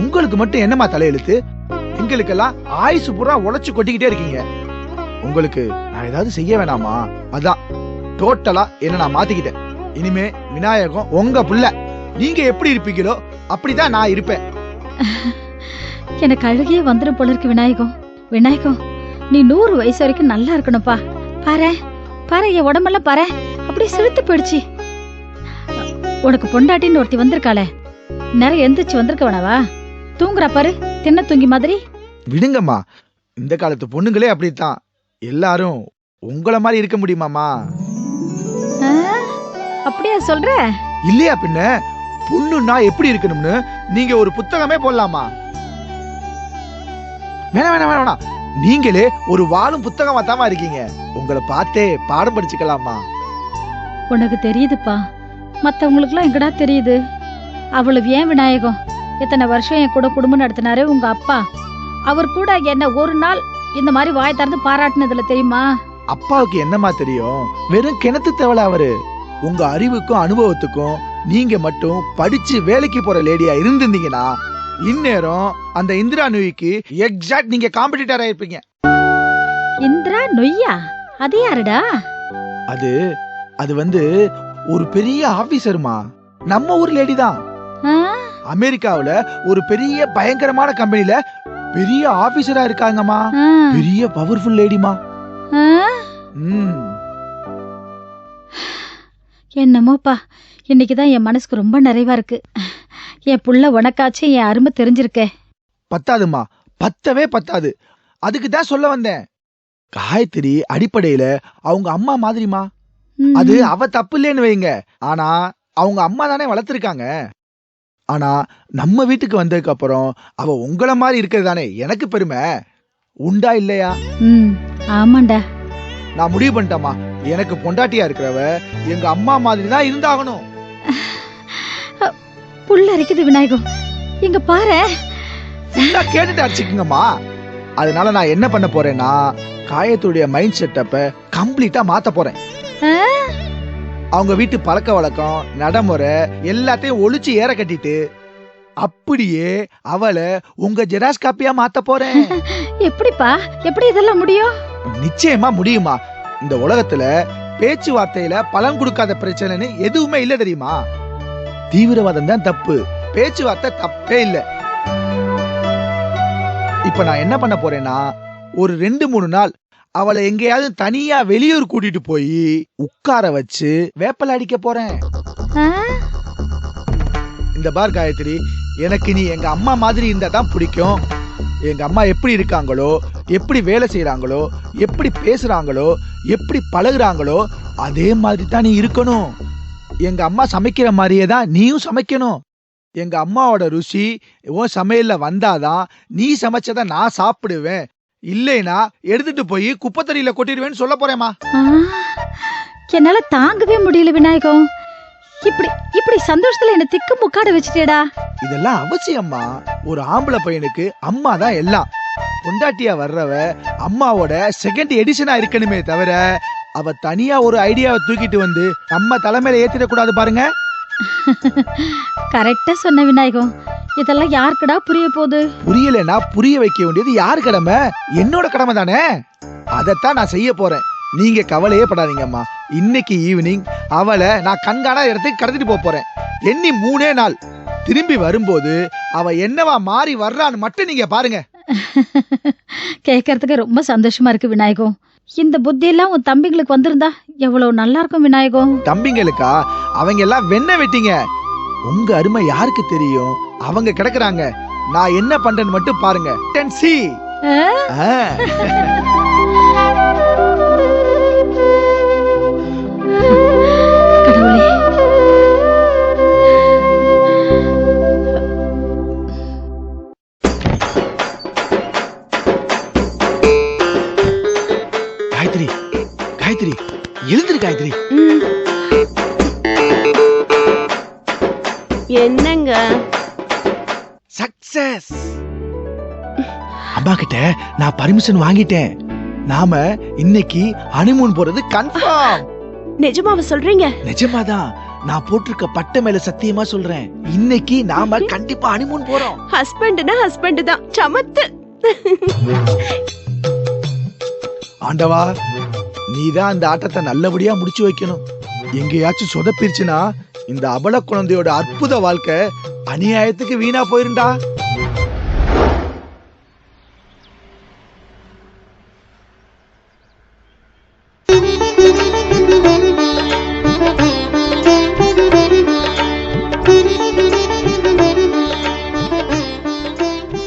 உங்களுக்கு மட்டும் என்னமா தலையெழுத்து? எங்களுக்கெல்லாம் ஆயுசு பூரா உழைச்சு கொட்டிக்கிட்டே இருக்கீங்க. உங்களுக்கு நான் ஏதாவது செய்ய வேணாமா? அதான் டோட்டலா என்ன நான் மாத்திக்கிட்டேன். இனிமே விநாயகம் உங்க புள்ள. நீங்க எப்படி இருப்பீங்களோ அப்படிதான் நான் இருப்பேன். எனக்கு அழுகையே வந்துடும் போல இருக்கு விநாயகம். விநாயகம், நீ 100 வயசு வரைக்கும் நல்லா இருக்கணும்ப்பா. பாரு பாரு, என் உடம்பெல்லாம் பாரு அப்படியே சிலுத்து போயிடுச்சு. உனக்கு பொண்டாட்டின்னு ஒருத்தி வந்திருக்காளே, நிறைய எந்திரிச்சு வந்திருக்க வேணாவா? தூங்குறா பாரு, தின்ன தூங்கி மாதிரி. விடுங்கம்மா, இந்த காலத்து பொண்ணுங்களே அப்படித்தான். எல்லாரும் உங்கள மாதிரி இருக்க முடியுமாமா? அப்படியா சொல்ற? இல்லையா பின்ன, பொண்ணுன்னா எப்படி இருக்கணும்னு நீங்க ஒரு புத்தகமே போடலாமா? வேணாம் வேணாம் வேணாம், நீங்களே ஒரு வாழும் புத்தகமா தாமா இருக்கீங்க. உங்களை பார்த்தே பாடம் படிச்சுக்கலாமா? உனக்கு தெரியுதுப்பா, மத்தவங்களுக்குலாம் எங்கடா தெரியுது? அவ்வளவு ஏன் விநாயகம், எத்தனை வருஷம் என் கூட குடும்பம் நடத்தினாரு உங்க அப்பா. அவர் கூட என்ன ஒரு நாள் இந்த மாதிரி வாய் திறந்து பாராட்டினதுல தெரியுமா? அப்பாவுக்கு என்னமா தெரியும்? வெறும் கிணத்து தவளை அவரு. உங்க அறிவுக்கும் அனுபவத்துக்கும் நீங்க மட்டும் படிச்சு வேலைக்கு போற லேடியா இருந்திருந்தீங்கன்னா இந்நேரம் அந்த இந்திரா நொய்க்கு எக்ஸாக்ட் நீங்க காம்படிட்டரா இருப்பீங்க. இந்திரா நொய்யா? அது யாருடா? அது வந்து ஒரு பெரிய ஆபீசர்மா. நம்ம ஊர் லேடி தான். அமெரிக்காவுல ஒரு பெரிய பயங்கரமான கம்பெனில பெரிய ஆபீசரா இருக்காங்கம்மா. பெரிய பவர்ஃபுல் லேடிமா. என்னமோப்பா, இன்னைக்குதான் என் மனசுக்கு ரொம்ப நிறைவா இருக்கு. என் புள்ள உனக்காச்சும் என் அருமை தெரிஞ்சிருக்கே. பத்தாதுமா, பத்தவே பத்தாது. அதுக்கு தான் சொல்ல வந்தேன். காயத்ரி அடிப்படையில அவங்க அம்மா மாதிரிமா. அது அவ தப்பு இல்லைன்னு வைங்க, ஆனா அவங்க அம்மா தானே வளர்த்திருக்காங்க. ஆனா நம்ம வீட்டுக்கு வந்ததுக்கு அப்புறம் அவ உங்கள மாதிரி இருக்கிறது தானே எனக்கு பெருமை. உண்டா இல்லையா? ஆமாண்டா. நான் முடிவு பண்ணிட்டேமா, எனக்கு பொண்டாட்டியா இருக்கிறவ எங்க அம்மா மாதிரி தான் இருந்தாகணும். புள்ள அரிக்குது விநாயகம், இங்க பாரு. கேட்டுட்டு அடிச்சுக்குங்கம்மா. அதனால நான் என்ன பண்ண போறேன்னா, காயத்துடைய மைண்ட் செட்டப்ப கம்ப்ளீட்டா மாத்த போறேன். அவங்க வீட்டு பழக்க வழக்கம், நடைமுறை எல்லாத்தையும் ஒளிச்சு ஏற கட்டிட்டு அப்படியே அவளை உங்க ஜெராக்ஸ் காப்பியா மாத்த போறேன். எப்படிப்பா, எப்படி இதெல்லாம் முடியும்? நிச்சயமா முடியுமா. இந்த உலகத்துல பேச்சுவார்த்தையில பலன் கொடுக்காத பிரச்சனைன்னு எதுவுமே இல்ல தெரியுமா? தீவிரவாதம் தான் தப்பு, பேச்சுவார்த்தை தப்பே இல்ல. இப்ப நான் என்ன பண்ண போறேன்னா, ஒரு 2-3 நாள் அவளை எங்கேயாவது தனியா வெளியூர் கூட்டிட்டு போய் உட்கார வச்சு வேப்பல அடிக்க போறேன். இந்த பார் காயத்ரி, எனக்கு நீ எங்க அம்மா மாதிரி இருந்தா தான் பிடிக்கும். எங்க அம்மா எப்படி இருக்காங்களோ, எப்படி வேலை செய்யறாங்களோ, எப்படி பேசுறாங்களோ, எப்படி பழகுறாங்களோ அதே மாதிரி தான் நீ இருக்கணும். எங்க அம்மா சமைக்கிற மாதிரியே தான் நீயும் சமைக்கணும். எங்க அம்மாவோட ருசி உன் சமையல்ல வந்தாதான் நீ சமைச்சதை நான் சாப்பிடுவேன். இல்லைனா எடுத்துட்டு போய் குப்பத்தறியில கொட்டிடுவேன்னு சொல்ல போறேமா. என்னால தாங்கவே முடியல விநாயகம். இப்படி சந்தோஷத்துல என்ன திக்கு முக்காட வச்சுட்டேடா. இதெல்லாம் அவசியம்மா. ஒரு ஆம்பளை பையனுக்கு அம்மா தான் எல்லாம். பொண்டாட்டியா வர்றவ அம்மாவோட செகண்ட் எடிஷனா இருக்கணுமே தவிர அவ தனியா ஒரு ஐடியாவை தூக்கிட்டு வந்து நம்ம தலைமையில ஏத்திட கூடாது பாருங்க. கரெக்டா சொன்ன விநாயகம். இதெல்லாம் யாருக்குடா புரிய போகுது? புரியலன்னா புரிய வைக்க வேண்டியது யாரு கடமை? என்னோட கடமை தானே. அதத்தான் நான் செய்ய போறேன். நீங்க கவலையே படாதீங்கம்மா. இன்னைக்கு ஈவினிங் அவளை நான் கண்காணாத இடத்துக்கு கடத்திட்டு போறேன். எண்ணி 3 நாள் திரும்பி வரும்போது அவ என்னவா மாறி வர்றான்னு மட்டும் நீங்க பாருங்க. கேட்கறதுக்கு ரொம்ப சந்தோஷமா இருக்கு விநாயகம். இந்த புத்தி எல்லாம் உன் தம்பிங்களுக்கு வந்திருந்தா எவ்வளவு நல்லா இருக்கும் விநாயகம். தம்பிங்களுக்கா? அவங்க எல்லாம் வெண்ண வெட்டிங்க. உங்க அருமை யாருக்கு தெரியும்? அவங்க கிடக்குறாங்க. நான் என்ன பண்றேன்னு மட்டும் பாருங்க. காயத்ரி, காயத்ரி எழுந்திரு காயத்ரி. என்னங்க? சக்சஸ். அம்மா கிட்ட நான் பர்மிஷன் வாங்கிட்டேன். நாம இன்னைக்கு ஹனிமூன் போறது கன்ஃபார்ம். நிஜமாவா சொல்றீங்க? நிஜமாதான். நான் போட்டிருக்க பட்டை மேல சத்தியமா சொல்றேன், இன்னைக்கு நாம கண்டிப்பா ஹனிமூன் போறோம். ஹஸ்பண்ட்னா ஹஸ்பண்ட் தான், சமத்து. ஆண்டவா, நீதான் அந்த ஆட்டத்தை நல்லபடியா முடிச்சு வைக்கணும். எங்கேயாச்சும் சொதப்பிருச்சுன்னா இந்த அபல குழந்தையோட அற்புத வாழ்க்கை அநியாயத்துக்கு வீணா போயிருண்டா.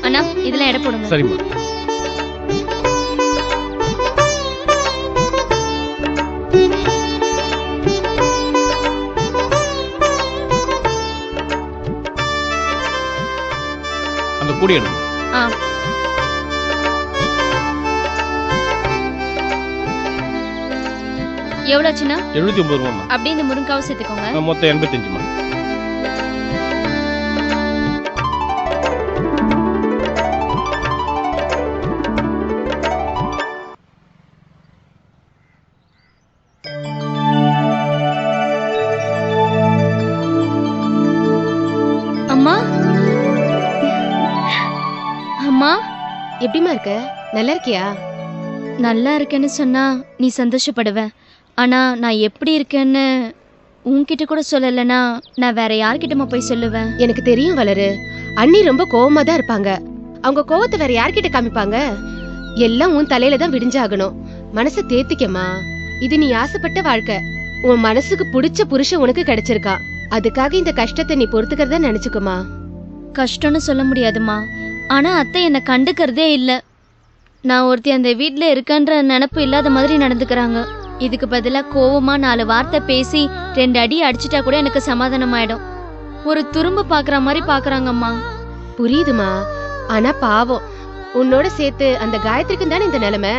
அண்ணா இதெல்லாம் எடை போடுங்க. சரிம்மா. அந்த கூடி எடுங்க. எவ்வளவு ஆச்சுன்னா? 79 ரூபாய்மா. அப்படியே இந்த முருங்காவை சேர்த்துக்கோங்க. மொத்தம் 85மா. அம்மா, அம்மா எப்படிமா இருக்க? நல்லா இருக்கியா? நல்லா இருக்கேன்னு சொன்னா நீ சந்தோஷப்படுவ. ஆனா நான் எப்படி இருக்கேன்னு உன்கிட்ட கூட சொல்லலைன்னா நான் வேற யார்கிட்டமா போய் சொல்லுவேன்? எனக்கு தெரியும் வளரு, அண்ணி ரொம்ப கோவமா தான் இருப்பாங்க. அவங்க கோவத்தை வேற யார்கிட்ட காமிப்பாங்க? எல்லாம் உன் தலையில தான் விடிஞ்சாகணும். மனசை தேத்திக்கமா. இது நீ ஆசைப்பட்ட வாழ்க்கை. உன் மனசுக்கு பிடிச்ச புருஷன் உனக்கு கிடைச்சிருக்கா. அதுக்காக இந்த கஷ்டத்தை நீ பொறுத்துக்கிறதா நினைச்சுக்குமா. கஷ்டம்னு சொல்ல முடியாதுமா. ஆனா அத்தை என்ன கண்டுக்கிறதே இல்ல. நான் ஒருத்தி அந்த வீட்ல இருக்கன்ற நினைப்பு இல்லாத மாதிரி நடந்துக்கிறாங்க. இதுக்கு பதிலா கோவமா 4 வார்த்தை பேசி 2 அடி அடிச்சுட்டா கூட எனக்கு சமாதானம் ஆயிடும். ஒரு துரும்பு பாக்குற மாதிரி பாக்குறாங்கம்மா. புரியுதுமா, ஆனா பாவம் உன்னோட சேர்த்து அந்த காயத்ரிக்கும் தானே இந்த நிலைமை.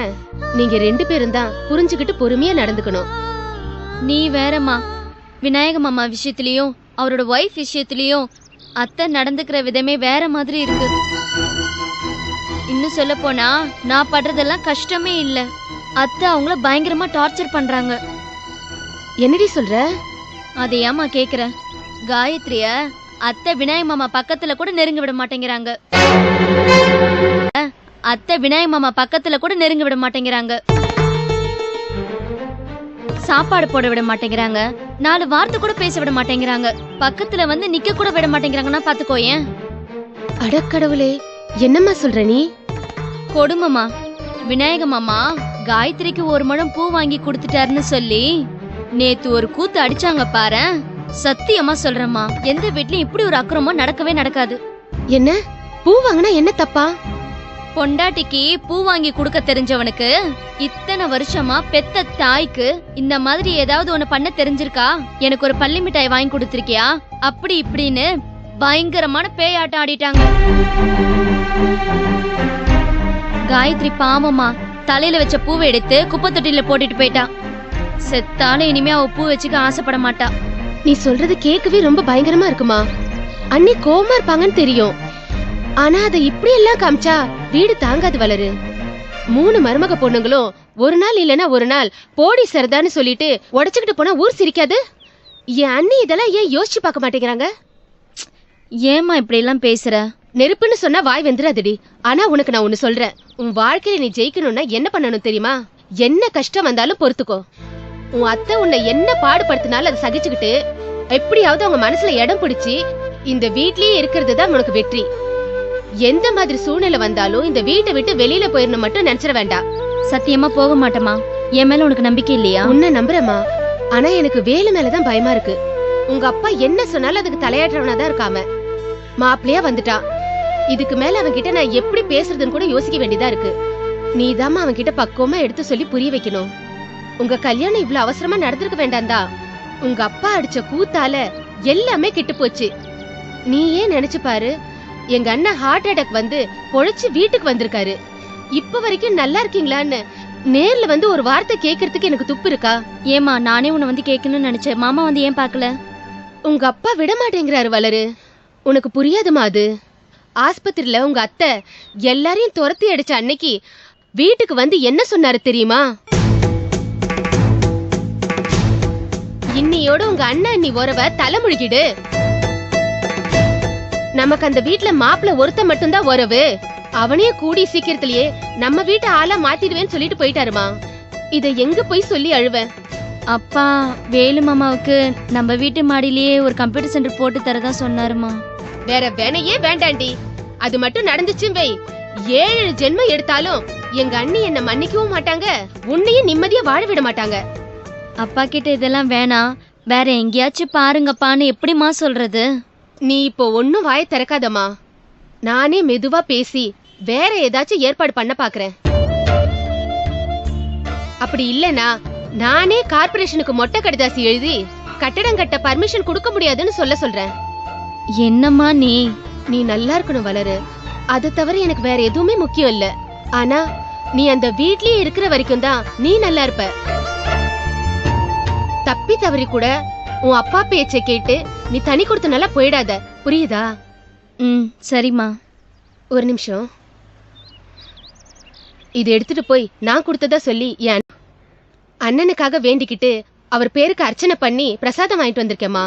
நீங்க 2 பேரும் தான் புரிஞ்சுக்கிட்டு பொறுமையா நடந்துக்கணும். நீ வேறம்மா, விநாயக மாமா விஷயத்திலயும் அவரோட ஒய்ஃப் விஷயத்திலயும் அத்தை நடந்துக்கிற விதமே வேற மாதிரி இருக்கு. இன்னும் சொல்ல போனா நான் படுறதெல்லாம் கஷ்டமே இல்ல. அத்தை அவங்கள பயங்கரமா டார்ச்சர் பண்றாங்க. என்னடி சொல்ற? அதை ஏமா கேக்குற? காயத்ரிய அத்தை விநாயக மாமா பக்கத்துல கூட நெருங்க விட மாட்டேங்கிறாங்க. அத்தை விநாயக மாமா பக்கத்துல கூட நெருங்க விட மாட்டேங்கிறாங்க. சாப்பாடு போட விட மாட்டேங்கிறாங்க. 4 வார்த்தை கூட பேச விட மாட்டேங்கிறாங்க. பக்கத்துல வந்து நிக்க கூட விட மாட்டேங்கிறாங்கன்னா பாத்துக்கோயேன். அடக்கடவுளே, என்னம்மா சொல்ற நீ? கொடுமம்மா. விநாயக மாமா காயத்ரிக்கு 1 முழம் பூ வாங்கி கொடுத்துட்டாருன்னு சொல்லி நேத்து ஒரு கூத்து அடிச்சாங்க பாரு. சத்தியமா சொல்றேம்மா, எந்த வீட்லயும் இப்படி ஒரு அக்கிரமம் நடக்கவே நடக்காது. என்ன பூ வாங்கினா என்ன தப்பா? பொண்டாட்டிக்கு பூ வாங்கி கொடுக்க தெரிஞ்சவனுக்கு இத்தனை வருஷமா பெத்த தாய்க்கு இந்த மாதிரி ஏதாவது ஒண்ணு பண்ண தெரிஞ்சிருக்கா? எனக்கு ஒரு பள்ளி மிட்டாய் வாங்கி கொடுத்திருக்கியா? அப்படி இப்படின்னு பயங்கரமான பேயாட்டம் ஆடிட்டாங்க. காயத்ரி பாவமா தலையில வச்ச பூவை எடுத்து குப்பை தொட்டில போட்டுட்டு போயிட்டான். செத்தாலும் இனிமே அவ பூ வச்சுக்க ஆசைப்பட மாட்டா. நீ சொல்றது கேட்கவே ரொம்ப பயங்கரமா இருக்குமா. அண்ணி கோவமா இருப்பாங்கன்னு தெரியும், ஆனா அதை இப்படி எல்லாம் காமிச்சா வீடு தாங்காது வளரு. 3 மருமக பொண்ணுங்களும் ஒரு நாள் இல்லனா ஒரு நாள் போடி சரதான்னு சொல்லிட்டு உடைச்சுக்கிட்டு போனா ஊர் சிரிக்காது. என் அண்ணி இதெல்லாம் ஏன் யோசிச்சு பார்க்க மாட்டேங்கிறாங்க? ஏமா இப்படி எல்லாம் பேசுற? நெருப்புன்னு சொன்னா வாய் வெந்துராதடி. ஆனா உனக்கு நான் ஒண்ணு சொல்றேன், உன் வாழ்க்கையில நீ ஜெயிக்கணும்னா என்ன பண்ணணும் தெரியுமா? என்ன கஷ்டம் வந்தாலும் பொறுத்துக்கோ. உன் அத்தை உன்னை என்ன பாடுபடுத்தினாலும் அதை சகிச்சுக்கிட்டு எப்படியாவது அவங்க மனசுல இடம் பிடிச்சி இந்த வீட்லயே இருக்கிறது தான் உனக்கு வெற்றி. எந்த மாதிரி சூழ்நிலை வந்தாலும் இந்த வீட்டை விட்டு வெளியில போயிடணும் மட்டும் நினைச்சிட வேண்டாம். சத்தியமா போக மாட்டேமா. என் மேல உனக்கு நம்பிக்கை இல்லையா? உன்னை நம்புறமா, ஆனா எனக்கு வேலை மேலதான் பயமா இருக்கு. உங்க அப்பா என்ன சொன்னாலும் அதுக்கு தலையாட்டுறவனாதான் இருக்காம. மாப்பிள்ளையா வந்துட்டான். இதுக்கு மேல அவன் கிட்ட நான் எப்படி பேசுறதுன்னு கூட யோசிக்க வேண்டியதா இருக்கு. நீதாம்மா அவன் கிட்ட பக்குவமா எடுத்து சொல்லி புரிய வைக்கணும். உங்க கல்யாணம் இவ்வளவு அவசரமா நடந்திருக்க வேண்டாம்தா. உங்க அப்பா அடிச்ச கூத்தால எல்லாமே கெட்டு போச்சு. நீ ஏன் நினைச்சு பாரு, எங்க அண்ணன் ஹார்ட் அட்டாக் வந்து பொழைச்சு வீட்டுக்கு வந்திருக்காரு. இப்ப வரைக்கும் நல்லா இருக்கீங்களான்னு நேர்ல வந்து ஒரு வார்த்தை கேக்குறதுக்கு எனக்கு துப்பு இருக்கா? ஏமா, நானே உன்னை வந்து கேட்கணும்னு நினைச்சேன். மாமா வந்து ஏன் பாக்கல? உங்க அப்பா விட மாட்டேங்கிறாரு வளரு. உனக்கு புரியாதுமா அது. ஆஸ்பத்திரியில உங்க அத்தை எல்லாரையும் துரத்தி அடிச்ச அன்னைக்கு வீட்டுக்கு வந்து என்ன சொன்னாரு தெரியுமா? இன்னையோட உங்க அண்ணன் அண்ணி உறவ தலைமுழுகிடு. நமக்கு அந்த வீட்டுல மாப்பிள்ள ஒருத்த மட்டும்தான் உறவு. அவனே கூடி சீக்கிரத்திலேயே நம்ம வீட்டு ஆளா மாத்திடுவேன்னு சொல்லிட்டு போயிட்டாருமா. இத எங்க போய் சொல்லி அழுவ? அப்பா வேலு மாமாவுக்கு நம்ம வீட்டு மாடியிலேயே ஒரு கம்ப்யூட்டர் சென்டர் போட்டு தரதா சொன்னாருமா. வேற வேணையே வேண்டாண்டி. அது மட்டும் நடந்துச்சு வை, 7 ஜென்மம் எடுத்தாலும் எங்க அண்ணி என்ன மன்னிக்கவும் மாட்டாங்க, உன்னையும் நிம்மதியா வாழ விட மாட்டாங்க. அப்பா கிட்ட இதெல்லாம் வேணாம், வேற எங்கேயாச்சும் பாருங்கப்பான்னு எப்படிமா சொல்றது? நீ இப்போ ஒன்னும் வாய திறக்காதம்மா. நானே மெதுவா பேசி வேற ஏதாச்சும் ஏற்பாடு பண்ண பாக்குறேன். அப்படி இல்லனா நானே கார்ப்பரேஷனுக்கு மொட்டை கடிதாசி எழுதி கட்டடம் கட்ட பர்மிஷன் கொடுக்க முடியாதுன்னு சொல்றேன். என்னம்மா நீ நல்லா இருக்கணும் வளரு. அதை தவிர எனக்கு வேற எதுவுமே முக்கியம் இல்ல. ஆனா நீ அந்த வீட்லயே இருக்கிற வரைக்கும் தான் நீ நல்லா இருப்ப. தப்பி தவறி கூட உன் அப்பா பேச்சை கேட்டு நீ தனி கொடுத்து நல்லா போயிடாத, புரியுதா? சரிம்மா. ஒரு நிமிஷம், இது எடுத்துட்டு போய் நான் கொடுத்ததா சொல்லி என் அண்ணனுக்காக வேண்டிக்கிட்டு அவர் பேருக்கு அர்ச்சனை பண்ணி பிரசாதம் வாங்கிட்டு வந்திருக்கேம்மா.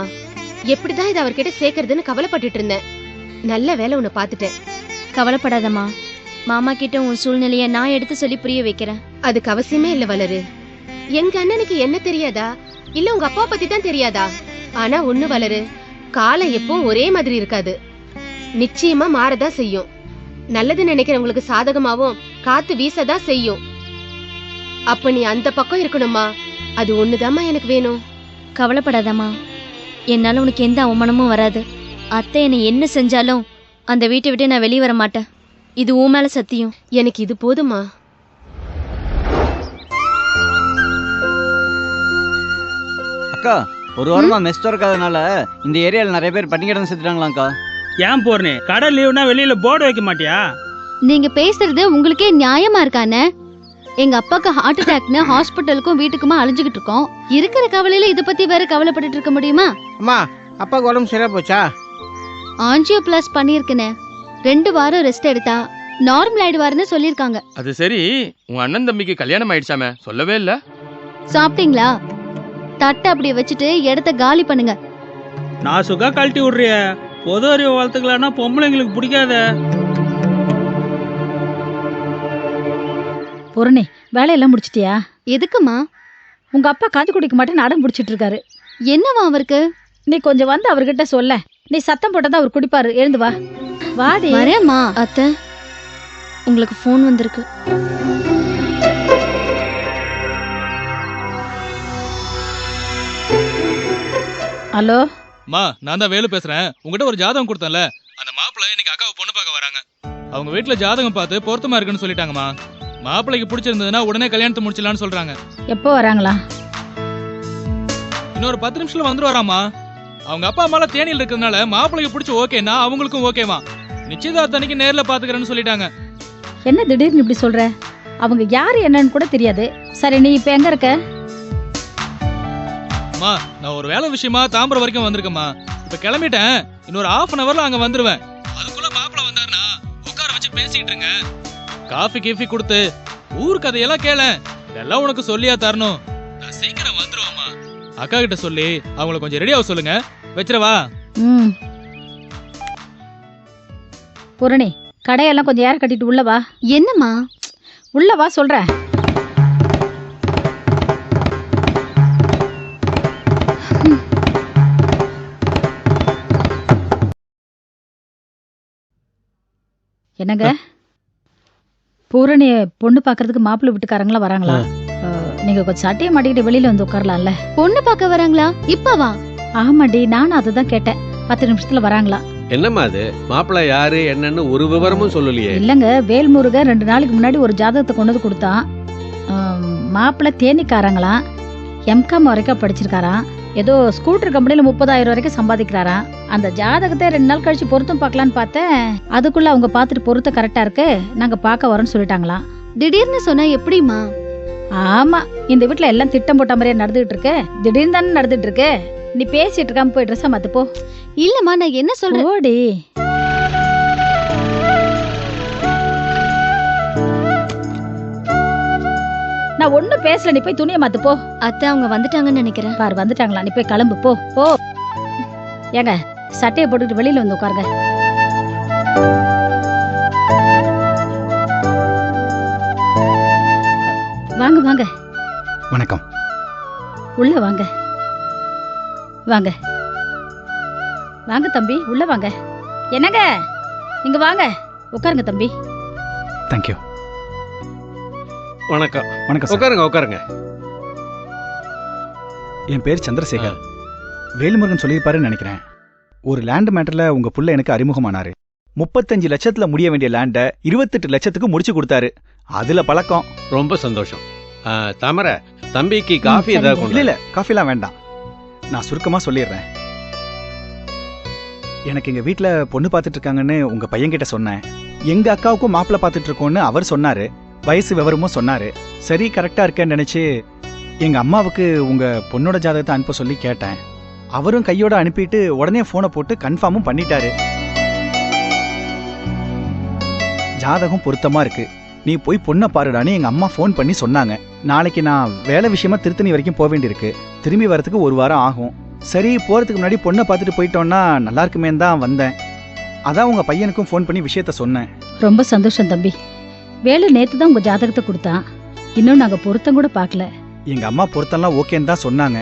எப்படிதான் இதை அவர்கிட்ட சேர்க்கறதுன்னு கவலைப்பட்டுட்டு இருந்தேன். நல்ல வேலை உன்னை பாத்துட்டேன். கவலைப்படாதம்மா, மாமா கிட்ட உன் சூழ்நிலைய நான் எடுத்து சொல்லி புரிய வைக்கிறேன். அதுக்கு அவசியமே இல்ல வளரு. எங்க அண்ணனுக்கு என்ன தெரியாதா, இல்ல உங்க அப்பா பத்தி தான் தெரியாதா? ஆனா ஒண்ணு வளரு, காலம் எப்பவும் ஒரே மாதிரி இருக்காது. நிச்சயமா மாறதான் செய்யும். நல்லது நினைக்கிறவங்களுக்கு சாதகமாவும் காத்து வீசதான் செய்யும். அப்ப நீ அந்த பக்கம் இருக்கணுமா, அது ஒண்ணுதாம்மா எனக்கு வேணும். கவலைப்படாதம்மா, என்னால உனக்கு எந்த அவமானமும் வராது. அத்தை என்னை என்ன செஞ்சாலும் அந்த வீட்டை விட்டு நான் வெளியே வர மாட்டேன். இது உன் மேல சத்தியம். எனக்கு இது போதுமா. அக்கா, ஒரு வாரமா மெஸ் திறக்காதனால இந்த ஏரியால நிறைய பேர் பட்டினிக்கிடம் செத்துட்டாங்களாக்கா. ஏன் போறனே, கடை லீவுனா வெளியில போர்டு வைக்க மாட்டியா? நீங்க பேசுறது உங்களுக்கே நியாயமா இருக்கானே? எங்க அப்பாக்கு ஹார்ட் அட்டாக்னு ஹாஸ்பிட்டலுக்கும் வீட்டுக்குமா அழிஞ்சுகிட்டு இருக்கோம். இருக்கிற கவலையில இத பத்தி வேற கவலைப்பட்டு இருக்க முடியுமா? அம்மா, அப்பாக்கு உடம்பு சரியா போச்சா? ஆஞ்சியோ பிளஸ் பண்ணிருக்கனே, 2 வாரம் ரெஸ்ட் எடுத்தா நார்மல் ஆயிடுவாருன்னு சொல்லிருக்காங்க. அது சரி, உன் அண்ணன் தம்பிக்கு கல்யாணம் ஆயிடுச்சாமே, சொல்லவே இல்ல. சாப்பிட்டீங்களா? தட்டை அப்படி வச்சுட்டு இடத்த காலி பண்ணுங்க. நான் சுகா கழட்டி விடுறிய. பொது அறிவு வளர்த்துக்கலான்னா பொம்பளைங்களுக்கு பிடிக்காத. பூரணி, வேலையெல்லாம் முடிச்சிட்டியா? எதுக்குமா? உங்க அப்பா காஞ்சி குடிக்க மாட்டேன்னு அடம் பிடிச்சிட்டு இருக்காரு. என்னவா அவருக்கு? நீ கொஞ்சம் வந்து அவர்கிட்ட சொல்ல. நீ சத்தம் போட்டதான் அவர் குடிப்பாரு. எழுந்து வா. வாடி. வரேம்மா. அத்தை, உங்களுக்கு ஃபோன் வந்திருக்கு. ஹலோ மா, நான் தான் வேலு பேசுறேன். உங்ககிட்ட ஒரு ஜாதகம் கொடுத்தேன்ல, அந்த மாப்பிள்ளை இன்னைக்கு அக்காவை பொண்ணு பார்க்க வராங்க. அவங்க வீட்டுல ஜாதகம் பார்த்து பொருத்தமா இருக்குன்னு சொல்லிட்டாங்கம்மா. மாப்பிள்ளைக்கு பிடிச்சிருந்ததுன்னா உடனே கல்யாணத்தை முடிச்சிடலான்னு சொல்றாங்க. எப்போ வராங்களா? இன்னொரு 10 நிமிஷத்துல வந்துருவாராமா. அவங்க அப்பா அம்மால தேனியில் இருக்கிறதுனால மாப்பிள்ளைக்கு பிடிச்சி ஓகேனா அவங்களுக்கும் ஓகேவா. நிச்சயதார்த்த அன்னைக்கு நேர்ல பாத்துக்கிறேன்னு சொல்லிட்டாங்க. என்ன திடீர்னு இப்படி சொல்ற? அவங்க யாரு என்னன்னு கூட தெரியாது. சரி, நீ இப்ப எங்க இருக்க? அம்மா, நான் ஒரு வேலை விஷயமா தாம்பரம் வரைக்கும் வந்திருக்கேம்மா. இப்ப கிளம்பிட்டேன். இன்னொரு 1/2 hourல அங்க வந்துருவேன். அதுக்குள்ள மாப்பிள்ளை வந்தாருன்னா உட்கார வச்சு பேசிட்டு இருங்க. காஃபி கீஃபி கொடுத்து ஊர் கதையெல்லாம் கேள. இதெல்லாம் உனக்கு சொல்லியா தரணும். நான் சீக்கிரம் வந்துருவேம்மா. அக்கா கிட்ட சொல்லி அவங்கள கொஞ்சம் ரெடியாக சொல்லுங்க. வச்சிரவா? பூரணி, கடையெல்லாம் கொஞ்சம் ஏற கட்டிட்டு உள்ள வா. என்னம்மா? உள்ள வா சொல்றேன். என்னங்க, பூரணி பொண்ணு பாக்குறதுக்கு மாப்பிள்ளை வீட்டுக்காரங்களா வராங்களா? நீங்க கொஞ்சம் சட்டையை மாட்டிக்கிட்டு வெளியில வந்து உட்காரலாம்ல. பொண்ணு பார்க்க வராங்களா? இப்பவா? ஆமாடி, நானும் அதுதான் கேட்டேன். 10 நிமிஷத்துல வராங்களா? என்னம்மா அது? மாப்பிள்ளை யாரு என்னன்னு ஒரு விவரமும் சொல்லலையே. இல்லங்க, வேல்முருகன் 2 நாளைக்கு முன்னாடி ஒரு ஜாதகத்தை கொண்டு வந்து கொடுத்தான். மாப்பிள்ளை தேனிக்காரங்களாம், எம்காம் வரைக்கும் படிச்சிருக்காராம். ஏதோ ஸ்கூட்டர் கம்பெனில 30,000 வரைக்கும் சம்பாதிக்கிறாராம். அந்த ஜாதகத்தை 2 நாள் கழிச்சு பொருத்தம் பார்க்கலான்னு பார்த்தேன். அதுக்குள்ள அவங்க பார்த்துட்டு பொருத்தம் கரெக்டா இருக்கு, நாங்க பார்க்க வரோம்னு சொல்லிட்டாங்களாம். திடீர்னு சொன்னா எப்படிமா? ஆமா, இந்த வீட்டுல எல்லாம் திட்டம் போட்ட மாதிரியே நடந்துட்டு இருக்கு. திடீர்னு தானே நடந்துட்டு இருக்கு. நீ பேசிட்டு இருக்காம போய் ட்ரெஸ்ஸை மாத்து போ. இல்லம்மா, நான் என்ன சொல்றேன்? ஓடி. நான் ஒண்ணும் பேசல, நீ போய் துணியை மாத்து போ. அத்தை அவங்க வந்துட்டாங்கன்னு நினைக்கிறேன். பாரு வந்துட்டாங்களா, நீ போய் கிளம்பு போ போ. ஏங்க சட்டையை போட்டுட்டு வெளியில வந்து உட்காருங்க. வாங்க வாங்க. வணக்கம். உள்ள வாங்க வாங்க வாங்க தம்பி, உள்ள வாங்க. என்னங்க இங்க வாங்க, உட்காருங்க தம்பி. தேங்க்யூ. வணக்கம். வணக்கம் சார். உட்காருங்க உட்காருங்க. என் பேர் சந்திரசேகர். வேலுமுருகன் சொல்லியிருப்பாருன்னு நினைக்கிறேன். ஒரு லேண்ட் மேட்டர்ல உங்க புள்ள எனக்கு அறிமுகமானாரு. 35 லட்சத்துல முடிய வேண்டிய லேண்ட 28 லட்சத்துக்கு முடிச்சு கொடுத்தாரு. அதுல பழக்கம். ரொம்ப சந்தோஷம். தாமரை, தம்பிக்கு காஃபி ஏதாவது இல்ல கொண்டு இல்ல, காஃபிலாம் வேண்டாம். நான் சுருக்கமா சொல்லிடுறேன். எனக்கு எங்க வீட்ல பொண்ணு பார்த்துட்டு இருக்காங்கன்னு உங்க பையன்கிட்ட சொன்னேன். எங்க அக்காவுக்கும் மாப்பிள்ளை பார்த்துட்டு இருக்கோன்னு அவர் சொன்னாரு. வயசு விவரமும் சொன்னாரு. சரி கரெக்டா இருக்கேன்னு நினைச்சு எங்க அம்மாவுக்கு உங்க பொண்ணோட ஜாதகத்தை அனுப்ப சொல்லி கேட்டேன். அவரும் கையோட அனுப்பிட்டு உடனே போனை போட்டு கன்ஃபார்மும் பண்ணிட்டாரு. ஜாதகம் பொருத்தமா இருக்கு, நீ போய் பொண்ணை பாருடான்னு எங்க அம்மா ஃபோன் பண்ணி சொன்னாங்க. நாளைக்கு நான் வேலை விஷயமா திருத்தணி வரைக்கும் போக வேண்டியிருக்கு. திரும்பி வரதுக்கு 1 வாரம் ஆகும். சரி போறதுக்கு முன்னாடி பொண்ணை பார்த்துட்டு போயிட்டோம்னா நல்லா இருக்குமே தான் வந்தேன். அதான் உங்க பையனுக்கும் ஃபோன் பண்ணி விஷயத்த சொன்னேன். ரொம்ப சந்தோஷம் தம்பி. வேலை நேத்து தான் உங்க ஜாதகத்தை கொடுத்தான். இன்னும் நாங்க பொருத்தம் கூட பார்க்கல. எங்க அம்மா பொருத்தம்லாம் ஓகேன்னு தான் சொன்னாங்க.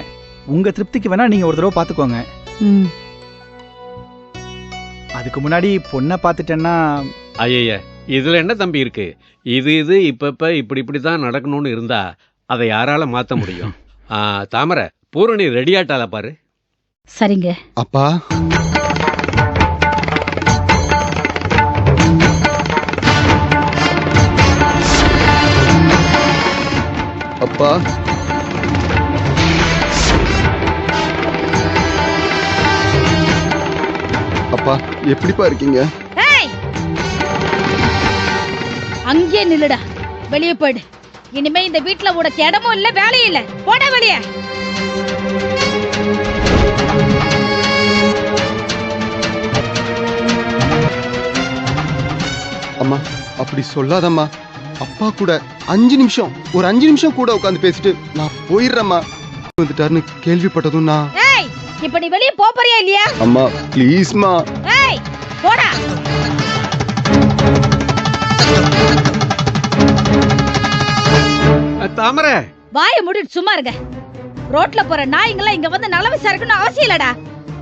உங்க திருப்திக்கு வேணா நீங்க ஒரு தடவை பாத்துக்கோங்க. அதுக்கு முன்னாடி பொண்ணை பார்த்துட்டேன்னா ஐய, இதுல என்ன தம்பி இருக்கு? இது இப்ப இப்படிதான் நடக்கணும்னு இருந்தா அதை யாரால மாத்த முடியும்? தாமரை, பூரணி ரெடி ஆட்டால பாரு. சரிங்க அப்பா. அப்பா, அப்பா எப்படிப்பா இருக்கீங்க? அங்கே நில்லுடா, வெளியே போயிடு. இனிமே இந்த வீட்டுல உனக்கு இடமும் இல்ல, வேலையும் இல்ல. போட வெளியே. அம்மா அப்படி சொல்லாதம்மா. அப்பா கூட 5 நிமிஷம், ஒரு 5 நிமிஷம் கூட உட்காந்து பேசிட்டு நான் போயிடுறேம்மா. வந்துட்டாருன்னு கேள்விப்பட்டதும் நான். இப்ப நீ வெளியே போறியா இல்லையா? அம்மா ப்ளீஸ்மா. போடா. தாமரை, வாய மூடிட்டு சும்மா இருங்க. ரோட்ல போற நாய்ங்களா இங்க வந்து நல விசாரிக்கணும் அவசியம் இல்லடா.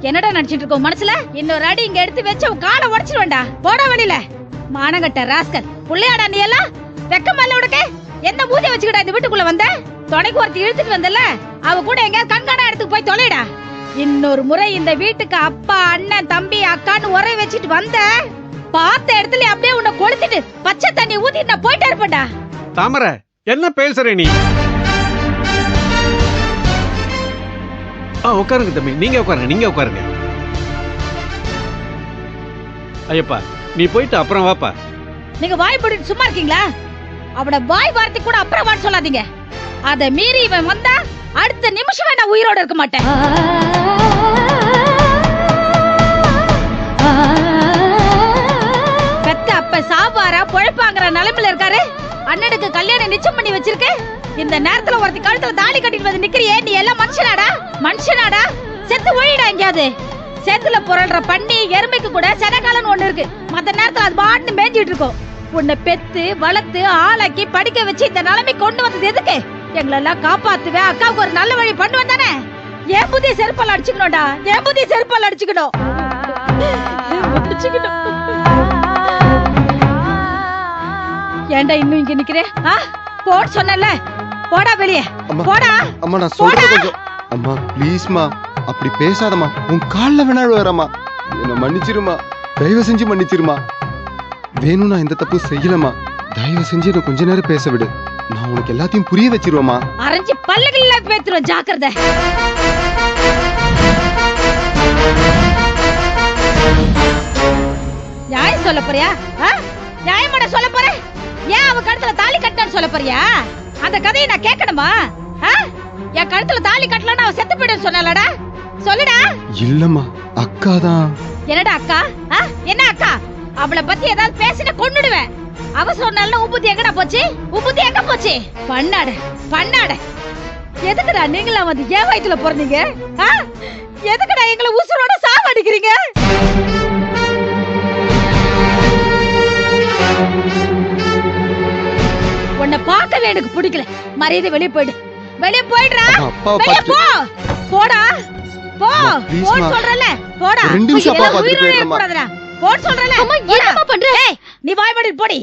என்னடா நினைச்சிட்டு இருக்கோம் மனசுல? இன்னொரு அடி இங்க எடுத்து வச்சு உன் காலை உடைச்சிருவேண்டா. போடா வெளியில. மானங்கட்ட ராஸ்கல். புள்ளையாடா நீ எல்லாம்? வெக்கமல்ல உனக்கு? என்ன மூஞ்சி வச்சுக்கிட்டா இந்த வீட்டுக்குள்ள வந்த? துணைக்கு ஒருத்தி இழுத்துட்டு வந்தல, அவ கூட எங்கேயாவது கண்காணா இடத்துக்கு போய் தொலைடா. இன்னொரு முறை இந்த வீட்டுக்கு அப்பா, அண்ணன், தம்பி, அக்கான்னு உரை வச்சுட்டு வந்த, பார்த்த இடத்துல அப்படியே உன்னை கொளுத்திட்டு பச்சை தண்ணி ஊத்திட்டு நான் போயிட்டே இருப்பேன்டா. தாமரை, என்ன பேசுற நீ? உட்காருங்க தம்பி, நீங்க உட்காருங்க. ஐயப்பா, நீ போயிட்டு அப்புறம் வாப்பா. நீங்க வாய் போட்டு சும்மா இருக்கீங்களா? அவட வாய் வார்த்தை கூட அப்புறம் வாட சொல்லாதீங்க. அத மீறி இவன் வந்தா அடுத்த நிமிஷமே நான் உயிரோட இருக்க மாட்டேன். பெத்த அப்ப சாப்பாரா பொழைப்பாங்கிற நிலைமையில இருக்காரு. அண்ணனுக்கு கல்யாணம் நிச்சயம் பண்ணி வச்சிருக்க. இந்த நேரத்துல ஒருத்தி கழுத்துல தாலி கட்டிட்டு வந்து நிக்கிறியே, நீ எல்லாம் மனுஷனாடா? செத்து ஒழிடா எங்கயாவது. சேத்துல புரள்ற பண்ணி எருமைக்கு கூட செனக்காலன்னு ஒண்ணு இருக்கு. மத்த நேரத்துல அது பாட்டுன்னு மேஞ்சிட்டு இருக்கும். உன்னை பெத்து வளர்த்து ஆளாக்கி படிக்க வச்சு இந்த நிலைமை கொண்டு வந்தது எதுக்கு? எங்களெல்லாம் காப்பாத்துவேன், அக்காவுக்கு ஒரு நல்ல வழி பண்ணுவேன் தானே? என் புதிய செருப்பால் அடிச்சுக்கணும்டா, என் புதிய செருப்பால் அடிச்சுக்கணும். ஏன்டா இன்னும் இங்க நிக்கிறேன்? போட சொன்னல, போடா வெளியே. போடா. அம்மா நான் சொல்றது கொஞ்சம். அம்மா ப்ளீஸ்மா, அப்படி பேசாதம்மா. உன் கால்ல வேணாலும் வரமா. என்ன மன்னிச்சிருமா, தயவு செஞ்சு மன்னிச்சிருமா. வேணும் நான் எந்த தப்பு செய்யலமா. தயவு செஞ்சு என்ன கொஞ்ச நேரம் பேச விடு. நான் உனக்கு எல்லாத்தையும் புரிய வச்சிருவேமா. அரைஞ்சு பல்லுகள்ல பேத்துறோம், ஜாக்கிரதை. நியாயம் சொல்ல போறியா? நியாயமான சொல்ல போற? ஏன் அவ கழுத்துல தாலி கட்டினான்னு சொல்ல போறியா? அந்த கதையை நான் கேட்கணுமா? என் கழுத்துல தாலி கட்டலன்னு அவ செத்து போயிடுன்னு சொன்னாலடா. சொல்லுடா. இல்லம்மா, அக்கா தான். என்னடா அக்கா? என்ன அக்கா? அவளை பத்தி ஏதாவது பேசினா கொன்னுடுவேன். அவ சொன்னாலும் உப்புத்தி எங்கடா போச்சு? உப்புத்தி எங்க போச்சு? பண்ணாட பண்ணாட. எதுக்குடா நீங்களா வந்து ஏன் வயித்துல பிறந்தீங்க? எதுக்குடா எங்களை உசுரோட சாவடிக்கிறீங்க? உன்னை பார்க்கவே எனக்கு பிடிக்கல. மரியாதை வெளியே போயிடு. வெளியே போயிடுறா. வெளியே போ. போடா. போ. போன்னு சொல்றல. போடா. 2 நிமிஷம் அப்பா பாத்துட்டு போயிடுறேன். போன்னு சொல்றல. அம்மா என்னம்மா பண்ற? நீ வாய் மூடிட்டு போடி.